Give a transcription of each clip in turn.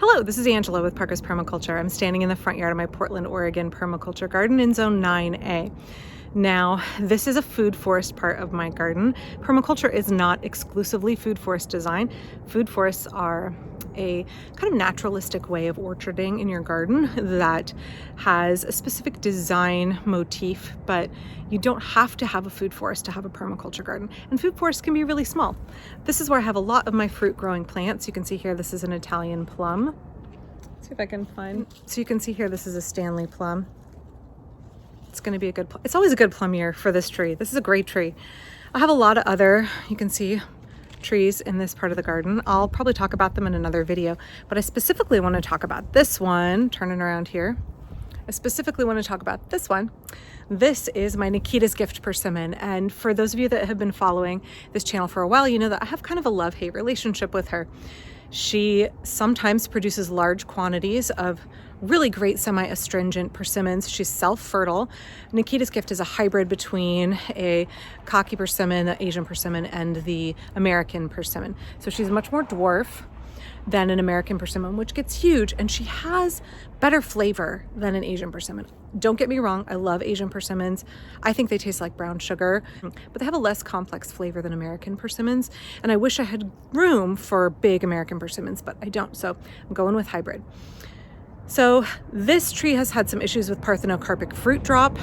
Hello, this is Angela with Parker's Permaculture. I'm standing in the front yard of my Portland, Oregon permaculture garden in Zone 9A. Now, this is a food forest part of my garden. Permaculture is not exclusively food forest design. Food forests are a kind of naturalistic way of orcharding in your garden that has a specific design motif, but you don't have to have a food forest to have a permaculture garden. And food forests can be really small. This is where I have a lot of my fruit growing plants. You can see here, this is an Italian plum. Let's see if I can find, so you can see here, this is a Stanley plum. It's going to be a good, it's always a good plum year for this tree. This is a great tree. I have a lot of other, you can see, trees in this part of the garden. I'll probably talk about them in another video, but I specifically want to talk about this one, turning around here. I specifically want to talk about this one. This is my Nikita's Gift Persimmon, and for those of you that have been following this channel for a while, you know that I have kind of a love-hate relationship with her. She sometimes produces large quantities of really great semi-astringent persimmons. She's self-fertile. Nikita's Gift is a hybrid between a cocky persimmon, the Asian persimmon, and the American persimmon. So she's much more dwarf than an American persimmon, which gets huge, and she has better flavor than an Asian persimmon. Don't get me wrong, I love Asian persimmons. I think they taste like brown sugar, but they have a less complex flavor than American persimmons, and I wish I had room for big American persimmons, but I don't, so I'm going with hybrid. So this tree has had some issues with parthenocarpic fruit drop,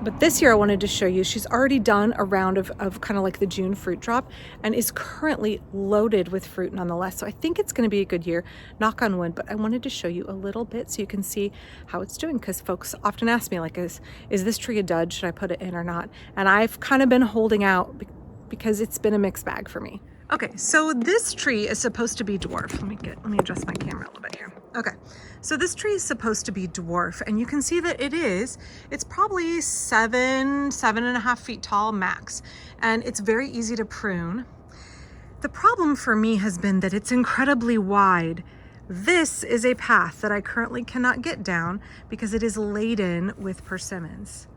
but this year I wanted to show you she's already done a round of kind of like the June fruit drop and is currently loaded with fruit nonetheless. So I think it's going to be a good year, knock on wood, but I wanted to show you a little bit so you can see how it's doing, because folks often ask me, like, is this tree a dud? Should I put it in or not? And I've kind of been holding out because it's been a mixed bag for me. Okay, so this tree is supposed to be dwarf. Let me adjust my camera a little bit here. Okay, so this tree is supposed to be dwarf, and you can see that it is. It's probably 7.5 feet tall max, and it's very easy to prune. The problem for me has been that it's incredibly wide. This is a path that I currently cannot get down because it is laden with persimmons.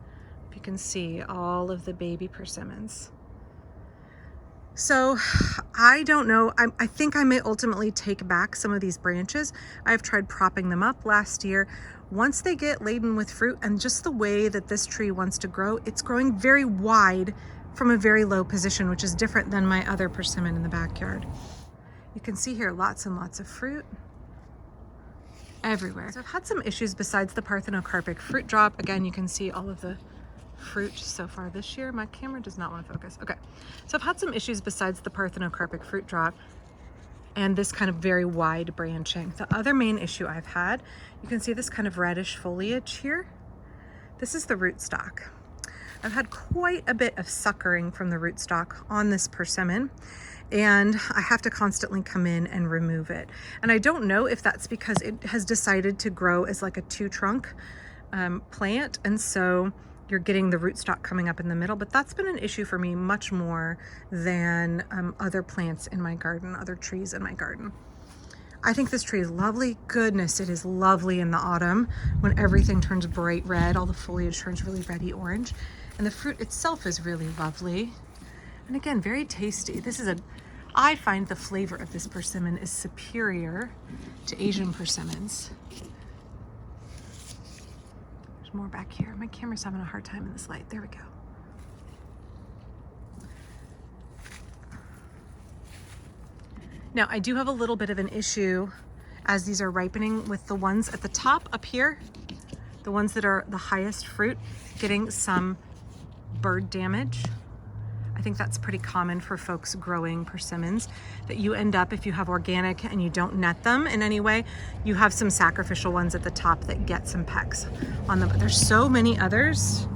You can see all of the baby persimmons. So I don't know, I think I may ultimately take back some of these branches. I've tried propping them up last year. Once they get laden with fruit, and just the way that this tree wants to grow, it's growing very wide from a very low position, which is different than my other persimmon in the backyard. You can see here lots and lots of fruit everywhere. So I've had some issues besides the parthenocarpic fruit drop. Again, you can see all of the fruit so far this year. My camera does not want to focus. Okay, so I've had some issues besides the parthenocarpic fruit drop and this kind of very wide branching. The other main issue I've had, you can see this kind of reddish foliage here. This is the rootstock. I've had quite a bit of suckering from the rootstock on this persimmon, and I have to constantly come in and remove it. And I don't know if that's because it has decided to grow as like a two-trunk plant, and so you're getting the rootstock coming up in the middle, but that's been an issue for me much more than other plants in my garden, other trees in my garden. I think this tree is lovely. Goodness, it is lovely in the autumn when everything turns bright red, all the foliage turns really reddy orange, and the fruit itself is really lovely. And again, very tasty. I find the flavor of this persimmon is superior to Asian persimmons. More back here. My camera's having a hard time in this light. There we go. Now, I do have a little bit of an issue as these are ripening with the ones at the top up here, the ones that are the highest fruit, getting some bird damage. I think that's pretty common for folks growing persimmons, that you end up, if you have organic and you don't net them in any way, you have some sacrificial ones at the top that get some pecks on them. But there's so many others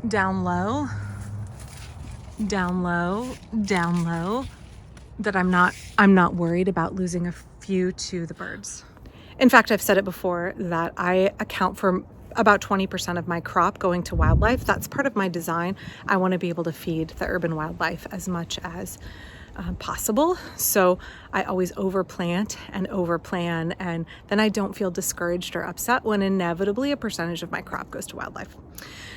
down low, down low, down low, that I'm not worried about losing a few to the birds. In fact, I've said it before that I account for about 20% of my crop going to wildlife. That's part of my design. I want to be able to feed the urban wildlife as much as possible. So I always overplant and overplan, and then I don't feel discouraged or upset when inevitably a percentage of my crop goes to wildlife.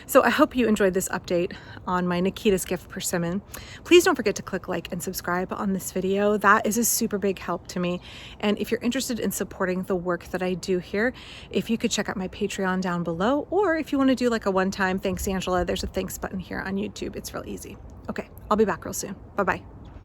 So I hope you enjoyed this update on my Nikita's Gift Persimmon. Please don't forget to click like and subscribe on this video. That is a super big help to me. And if you're interested in supporting the work that I do here, if you could check out my Patreon down below, or if you want to do like a one-time thanks Angela, there's a thanks button here on YouTube. It's real easy. Okay, I'll be back real soon. Bye-bye.